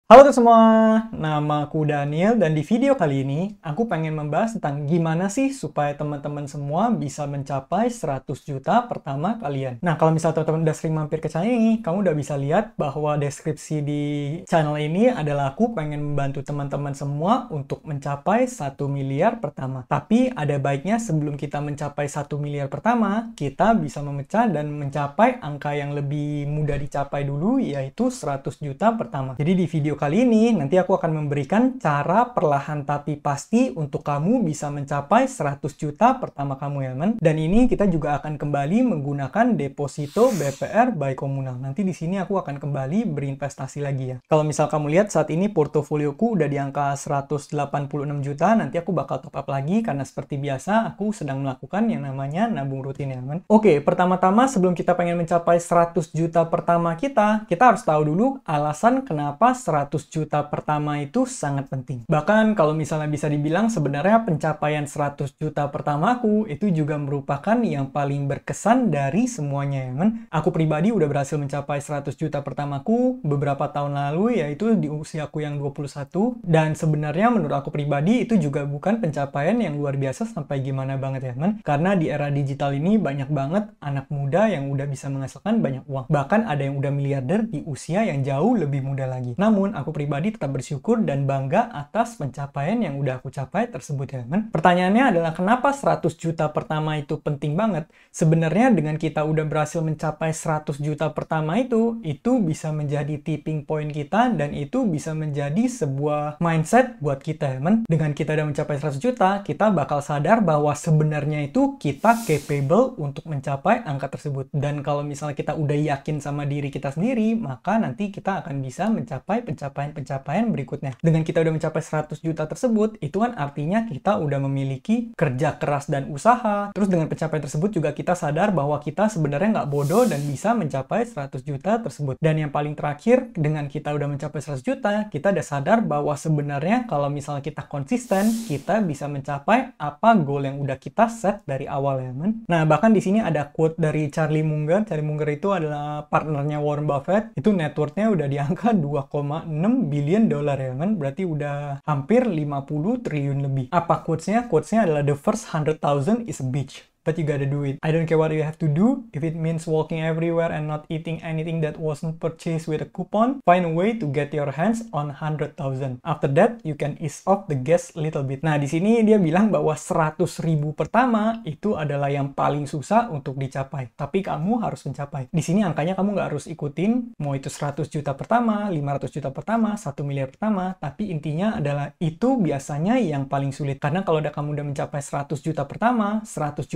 Halo semua, nama aku Daniel dan di video kali ini aku pengen membahas tentang gimana sih supaya teman-teman semua bisa mencapai 100 juta pertama kalian. Nah, kalau misalnya teman-teman udah sering mampir ke channel ini, kamu udah bisa lihat bahwa deskripsi di channel ini adalah aku pengen membantu teman-teman semua untuk mencapai 1 miliar pertama. Tapi ada baiknya sebelum kita mencapai 1 miliar pertama, kita bisa memecah dan mencapai angka yang lebih mudah dicapai dulu, yaitu 100 juta pertama. Jadi di video kali ini nanti aku akan memberikan cara perlahan tapi pasti untuk kamu bisa mencapai 100 juta pertama kamu ya teman. Dan ini kita juga akan kembali menggunakan deposito BPR by Komunal. Nanti di sini aku akan kembali berinvestasi lagi ya. Kalau misal kamu lihat saat ini portofolioku udah di angka 186 juta, nanti aku bakal top up lagi karena seperti biasa aku sedang melakukan yang namanya nabung rutin ya teman. Oke, pertama-tama sebelum kita pengen mencapai 100 juta pertama kita harus tahu dulu alasan kenapa 100 juta pertama itu sangat penting. Bahkan kalau misalnya bisa dibilang sebenarnya pencapaian 100 juta pertamaku itu juga merupakan yang paling berkesan dari semuanya ya men. Aku pribadi udah berhasil mencapai 100 juta pertamaku beberapa tahun lalu, yaitu di usiaku yang 21, dan sebenarnya menurut aku pribadi itu juga bukan pencapaian yang luar biasa sampai gimana banget ya men. Karena di era digital ini banyak banget anak muda yang udah bisa menghasilkan banyak uang. Bahkan ada yang udah miliarder di usia yang jauh lebih muda lagi. Namun aku pribadi tetap bersyukur dan bangga atas pencapaian yang udah aku capai tersebut ya teman. Pertanyaannya adalah kenapa 100 juta pertama itu penting banget? Sebenarnya dengan kita udah berhasil mencapai 100 juta pertama itu bisa menjadi tipping point kita dan itu bisa menjadi sebuah mindset buat kita ya teman. Dengan kita udah mencapai 100 juta, kita bakal sadar bahwa sebenarnya itu kita capable untuk mencapai angka tersebut. Dan kalau misalnya kita udah yakin sama diri kita sendiri, maka nanti kita akan bisa mencapai pencapaian berikutnya. Dengan kita udah mencapai 100 juta tersebut, itu kan artinya kita udah memiliki kerja keras dan usaha. Terus dengan pencapaian tersebut juga kita sadar bahwa kita sebenarnya nggak bodoh dan bisa mencapai 100 juta tersebut. Dan yang paling terakhir, dengan kita udah mencapai 100 juta, kita udah sadar bahwa sebenarnya kalau misalnya kita konsisten, kita bisa mencapai apa goal yang udah kita set dari awal ya men. Nah, bahkan di sini ada quote dari Charlie Munger. Charlie Munger itu adalah partnernya Warren Buffett. Itu net worth-nya udah di angka 2,6 billion dollar ya kan, berarti udah hampir 50 triliun lebih. Apa quotes-nya? Quotes-nya adalah the first 100,000 is a bitch, but you gotta do it. I don't care what you have to do. If it means walking everywhere and not eating anything that wasn't purchased with a coupon, find a way to get your hands on 100,000. After that, you can ease off the gas little bit. Nah, di sini dia bilang bahwa 100.000 pertama itu adalah yang paling susah untuk dicapai. Tapi kamu harus mencapai. Di sini angkanya kamu nggak harus ikutin, mau itu 100 juta pertama, 500 juta pertama, 1 miliar pertama, tapi intinya adalah itu biasanya yang paling sulit. Karena kalau kamu udah mencapai 100 juta pertama, 100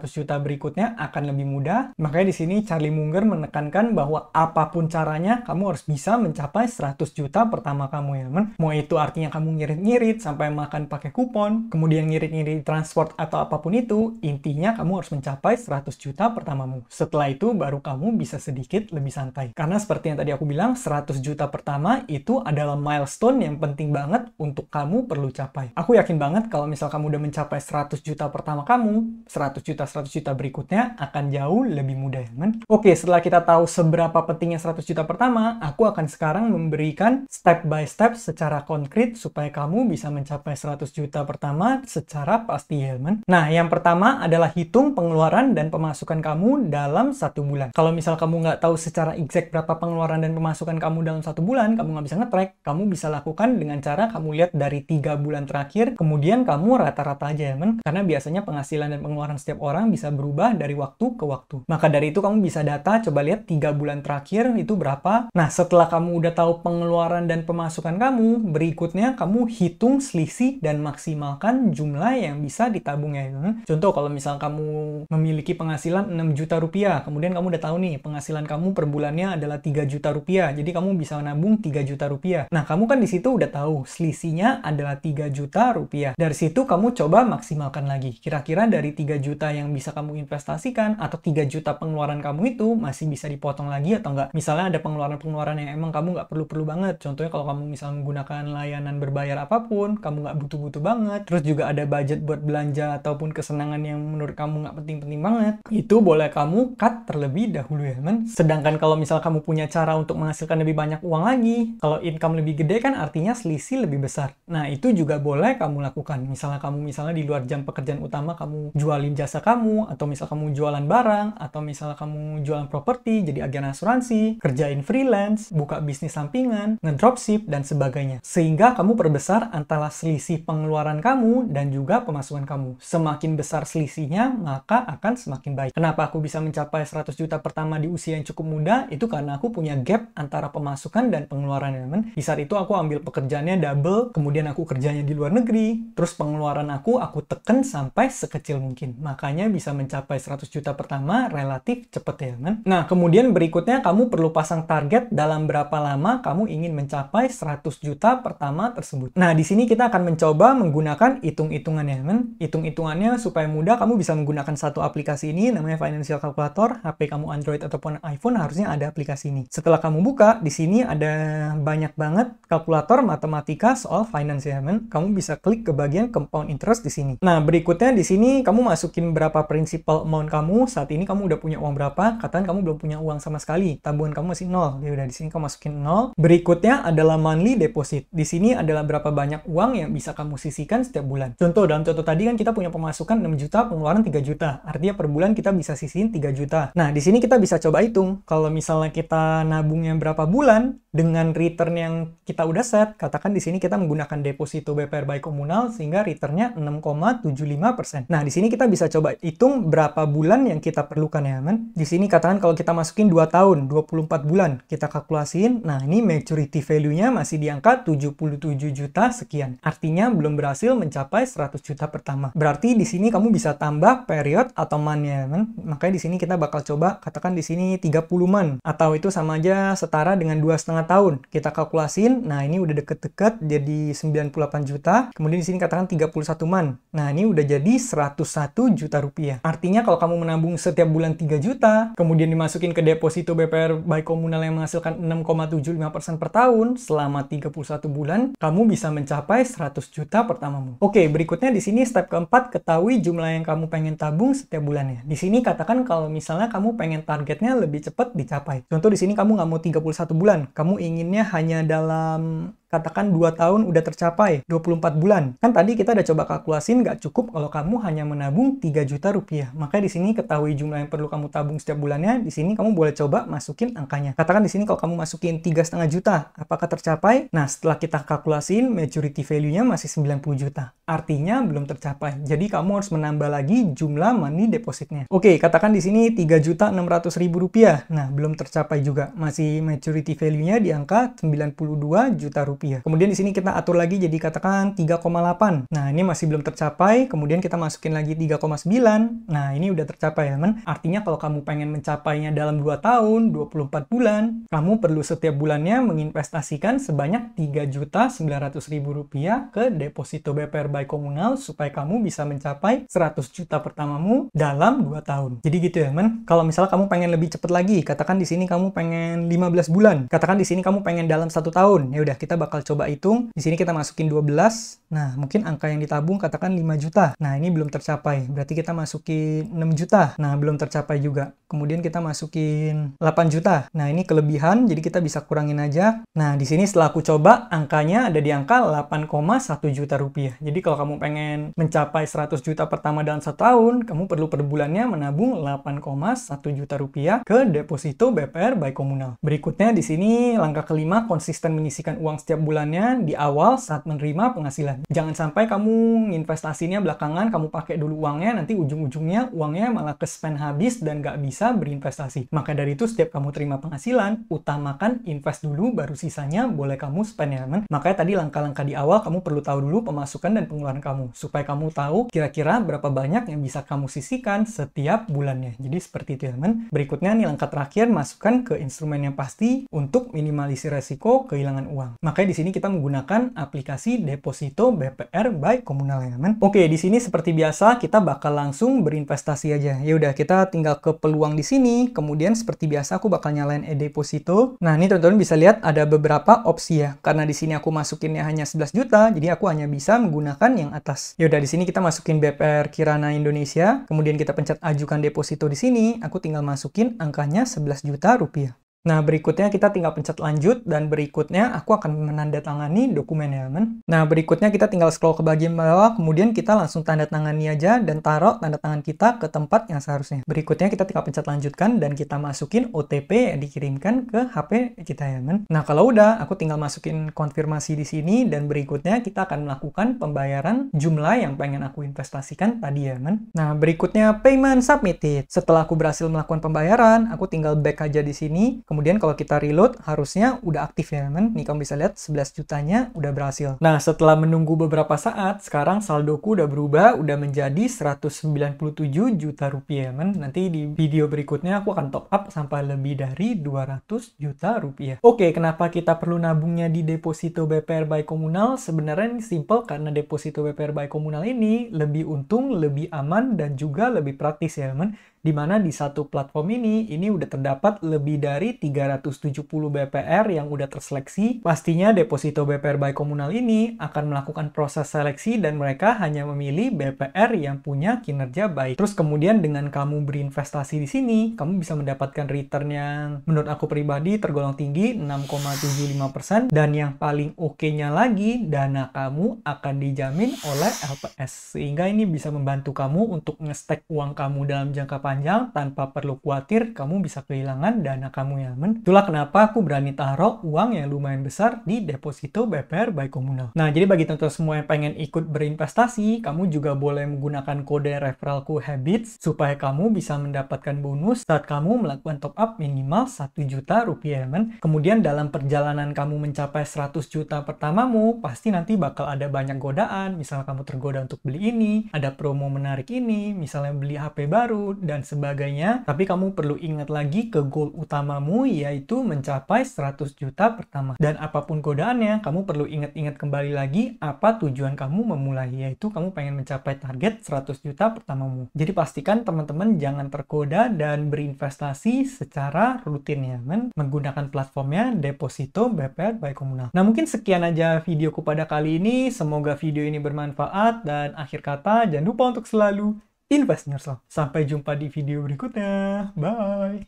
juta berikutnya akan lebih mudah. Makanya di sini Charlie Munger menekankan bahwa apapun caranya kamu harus bisa mencapai 100 juta pertama kamu ya teman. Mau itu artinya kamu ngirit-ngirit sampai makan pakai kupon, kemudian ngirit-ngirit transport atau apapun itu, intinya kamu harus mencapai 100 juta pertamamu. Setelah itu baru kamu bisa sedikit lebih santai. Karena seperti yang tadi aku bilang, 100 juta pertama itu adalah milestone yang penting banget untuk kamu perlu capai. Aku yakin banget kalau misal kamu udah mencapai 100 juta pertama kamu, 100 juta berikutnya akan jauh lebih mudah ya kan? Oke, setelah kita tahu seberapa pentingnya 100 juta pertama, aku akan sekarang memberikan step by step secara konkret supaya kamu bisa mencapai 100 juta pertama secara pasti ya kan? Nah, yang pertama adalah hitung pengeluaran dan pemasukan kamu dalam 1 bulan. Kalau misal kamu nggak tahu secara exact berapa pengeluaran dan pemasukan kamu dalam 1 bulan, kamu nggak bisa nge-track, kamu bisa lakukan dengan cara kamu lihat dari 3 bulan terakhir, kemudian kamu rata-rata aja ya kan? Karena biasanya penghasilan dan pengeluaran setiap orang bisa berubah dari waktu ke waktu. Maka dari itu kamu bisa data, coba lihat 3 bulan terakhir itu berapa. Nah, setelah kamu udah tahu pengeluaran dan pemasukan kamu, berikutnya kamu hitung selisih dan maksimalkan jumlah yang bisa ditabung ya. Contoh kalau misal kamu memiliki penghasilan 6 juta rupiah, kemudian kamu udah tahu nih penghasilan kamu per bulannya adalah 3 juta rupiah. Jadi kamu bisa nabung 3 juta rupiah. Nah, kamu kan di situ udah tahu selisihnya adalah 3 juta rupiah. Dari situ kamu coba maksimalkan lagi. Kira-kira dari 3 juta juta yang bisa kamu investasikan atau 3 juta pengeluaran kamu itu masih bisa dipotong lagi atau enggak. Misalnya ada pengeluaran-pengeluaran yang emang kamu nggak perlu-perlu banget. Contohnya kalau kamu misalnya menggunakan layanan berbayar apapun, kamu nggak butuh-butuh banget. Terus juga ada budget buat belanja ataupun kesenangan yang menurut kamu nggak penting-penting banget. Itu boleh kamu cut terlebih dahulu ya, men. Sedangkan kalau misal kamu punya cara untuk menghasilkan lebih banyak uang lagi, kalau income lebih gede kan artinya selisih lebih besar. Nah, itu juga boleh kamu lakukan. Misalnya di luar jam pekerjaan utama kamu jualin jasa kamu, atau misal kamu jualan barang, atau misalnya kamu jualan properti, jadi agen asuransi, kerjain freelance, buka bisnis sampingan, ngedropship, dan sebagainya. Sehingga kamu perbesar antara selisih pengeluaran kamu dan juga pemasukan kamu. Semakin besar selisihnya, maka akan semakin baik. Kenapa aku bisa mencapai 100 juta pertama di usia yang cukup muda? Itu karena aku punya gap antara pemasukan dan pengeluaran, teman. Di saat itu aku ambil pekerjaannya double, kemudian aku kerjanya di luar negeri, terus pengeluaran aku tekan sampai sekecil mungkin. Makanya bisa mencapai 100 juta pertama relatif cepet ya, teman. Nah, kemudian berikutnya kamu perlu pasang target dalam berapa lama kamu ingin mencapai 100 juta pertama tersebut. Nah, di sini kita akan mencoba menggunakan hitung-hitungan ya, teman. Hitung-hitungannya supaya mudah, kamu bisa menggunakan satu aplikasi ini namanya Financial Calculator. HP kamu Android ataupun iPhone harusnya ada aplikasi ini. Setelah kamu buka, di sini ada banyak banget kalkulator matematika soal finance ya, teman. Kamu bisa klik ke bagian compound interest di sini. Nah, berikutnya di sini kamu masukin berapa principal amount kamu. Saat ini kamu udah punya uang berapa? Katakan kamu belum punya uang sama sekali. Tabungan kamu masih 0. Ya udah, di sini kamu masukin 0. Berikutnya adalah monthly deposit. Di sini adalah berapa banyak uang yang bisa kamu sisihkan setiap bulan. Dalam contoh tadi kan kita punya pemasukan 6 juta, pengeluaran 3 juta. Artinya per bulan kita bisa sisihin 3 juta. Nah, di sini kita bisa coba hitung. Kalau misalnya kita nabungnya berapa bulan dengan return yang kita udah set, katakan di sini kita menggunakan deposito BPR by Komunal sehingga returnnya 6,75%. Nah, di sini kita bisa coba hitung berapa bulan yang kita perlukan ya, men. Di sini katakan kalau kita masukin 2 tahun, 24 bulan, kita kalkulasiin. Nah, ini maturity value-nya masih di angka 77 juta sekian. Artinya belum berhasil mencapai 100 juta pertama. Berarti di sini kamu bisa tambah period atau month ya, men. Makanya di sini kita bakal coba katakan di sini 30 month atau itu sama aja setara dengan 2,5 tahun. Kita kalkulasin. Nah, ini udah deket-deket jadi 98 juta. Kemudian di sini katakan 31 month. Nah, ini udah jadi 101 juta rupiah. Artinya kalau kamu menabung setiap bulan 3 juta, kemudian dimasukin ke deposito BPR by Komunal yang menghasilkan 6,75% per tahun selama 31 bulan, kamu bisa mencapai 100 juta pertamamu. Oke, berikutnya di sini step keempat, ketahui jumlah yang kamu pengen tabung setiap bulannya. Di sini katakan kalau misalnya kamu pengen targetnya lebih cepat dicapai. Contoh di sini kamu nggak mau 31 bulan, kamu inginnya hanya dalam katakan 2 tahun udah tercapai 24 bulan. Kan tadi kita udah coba kalkulasin nggak cukup kalau kamu hanya menabung 3 juta rupiah. Makanya di sini ketahui jumlah yang perlu kamu tabung setiap bulannya. Di sini kamu boleh coba masukin angkanya. Katakan di sini kalau kamu masukin 3,5 juta, apakah tercapai? Nah, setelah kita kalkulasin maturity value-nya masih 90 juta. Artinya belum tercapai. Jadi kamu harus menambah lagi jumlah money depositnya. Oke, katakan di sini 3.600.000 rupiah. Nah, belum tercapai juga. Masih maturity value-nya di angka 92 juta rupiah. Kemudian di sini kita atur lagi jadi katakan 3,8. Nah, ini masih belum tercapai. Kemudian kita masukin lagi 3,9. Nah, ini udah tercapai ya, men. Artinya kalau kamu pengen mencapainya dalam 2 tahun, 24 bulan, kamu perlu setiap bulannya menginvestasikan sebanyak 3.900.000 rupiah ke deposito BPR by Komunal supaya kamu bisa mencapai 100 juta pertamamu dalam 2 tahun. Jadi gitu ya, men. Kalau misalnya kamu pengen lebih cepat lagi, katakan di sini kamu pengen 15 bulan. Katakan di sini kamu pengen dalam 1 tahun. Ya udah, kita bakal coba hitung. Di sini kita masukin 12. Nah, mungkin angka yang ditabung katakan 5 juta. Nah, ini belum tercapai. Berarti kita masukin 6 juta. Nah, belum tercapai juga. Kemudian kita masukin 8 juta. Nah, ini kelebihan, jadi kita bisa kurangin aja. Nah, di sini setelah aku coba, angkanya ada di angka 8,1 juta rupiah. Jadi kalau kamu pengen mencapai 100 juta pertama dalam 1 tahun, kamu perlu per bulannya menabung 8,1 juta rupiah ke deposito BPR by Komunal. Berikutnya di sini langkah kelima, konsisten menyisihkan uang setiap bulannya di awal saat menerima penghasilan. Jangan sampai kamu investasinya belakangan, kamu pakai dulu uangnya, nanti ujung-ujungnya uangnya malah ke-spend habis dan nggak bisa berinvestasi. Maka dari itu setiap kamu terima penghasilan, utamakan invest dulu, baru sisanya boleh kamu spend ya, teman. Makanya tadi langkah-langkah di awal kamu perlu tahu dulu pemasukan dan pengeluaran kamu, supaya kamu tahu kira-kira berapa banyak yang bisa kamu sisihkan setiap bulannya. Jadi seperti itu ya, teman. Berikutnya nih langkah terakhir, masukkan ke instrumen yang pasti untuk minimalisir resiko kehilangan uang. Makanya supaya di sini kita menggunakan aplikasi Deposito BPR by Komunal ya, men. Oke, di sini seperti biasa kita bakal langsung berinvestasi aja. Ya udah, kita tinggal ke peluang di sini. Kemudian seperti biasa aku bakal nyalain e-deposito. Nah, ini teman-teman bisa lihat ada beberapa opsi ya. Karena di sini aku masukinnya hanya 11 juta, jadi aku hanya bisa menggunakan yang atas. Ya udah, di sini kita masukin BPR Kirana Indonesia, kemudian kita pencet ajukan deposito di sini. Aku tinggal masukin angkanya 11 juta rupiah. Nah, berikutnya kita tinggal pencet lanjut, dan berikutnya aku akan menandatangani dokumennya, men. Nah, berikutnya kita tinggal scroll ke bagian bawah, kemudian kita langsung tanda tangani aja, dan taruh tanda tangan kita ke tempat yang seharusnya. Berikutnya kita tinggal pencet lanjutkan, dan kita masukin OTP yang dikirimkan ke HP kita ya, men. Nah, kalau udah, aku tinggal masukin konfirmasi di sini, dan berikutnya kita akan melakukan pembayaran jumlah yang pengen aku investasikan tadi ya, men. Nah, berikutnya payment submitted. Setelah aku berhasil melakukan pembayaran, aku tinggal back aja di sini. Kemudian kalau kita reload, harusnya udah aktif ya, men. Nih, kamu bisa lihat 11 jutanya udah berhasil. Nah, setelah menunggu beberapa saat, sekarang saldoku udah berubah, udah menjadi 197 juta rupiah, men. Nanti di video berikutnya aku akan top up sampai lebih dari 200 juta rupiah. Oke, kenapa kita perlu nabungnya di Deposito BPR by Komunal? Sebenarnya ini simple, karena Deposito BPR by Komunal ini lebih untung, lebih aman, dan juga lebih praktis ya, men. Dimana di satu platform ini udah terdapat lebih dari 370 BPR yang udah terseleksi. Pastinya Deposito BPR by Komunal ini akan melakukan proses seleksi dan mereka hanya memilih BPR yang punya kinerja baik. Terus kemudian dengan kamu berinvestasi di sini, kamu bisa mendapatkan return yang menurut aku pribadi tergolong tinggi, 6,75%, dan yang paling oke-nya lagi, dana kamu akan dijamin oleh LPS. Sehingga ini bisa membantu kamu untuk nge-stack uang kamu dalam jangka panjang tanpa perlu khawatir kamu bisa kehilangan dana kamu ya, men. Itulah kenapa aku berani taruh uang yang lumayan besar di Deposito BPR by Komunal. Nah, jadi bagi teman-teman semua yang pengen ikut berinvestasi, kamu juga boleh menggunakan kode referralku Habits supaya kamu bisa mendapatkan bonus saat kamu melakukan top up minimal 1 juta rupiah, men. Kemudian dalam perjalanan kamu mencapai 100 juta pertamamu, pasti nanti bakal ada banyak godaan. Misalnya kamu tergoda untuk beli ini, ada promo menarik ini, misalnya beli HP baru, dan sebagainya. Tapi kamu perlu ingat lagi ke goal utamamu, yaitu mencapai 100 juta pertama. Dan apapun godaannya, kamu perlu ingat-ingat kembali lagi apa tujuan kamu memulai, yaitu kamu pengen mencapai target 100 juta pertamamu. Jadi pastikan teman-teman jangan tergoda dan berinvestasi secara rutin ya, men. Menggunakan platformnya Deposito BPR by Komunal. Nah, mungkin sekian aja videoku pada kali ini. Semoga video ini bermanfaat, dan akhir kata jangan lupa untuk selalu invest in yourself. Sampai jumpa di video berikutnya. Bye!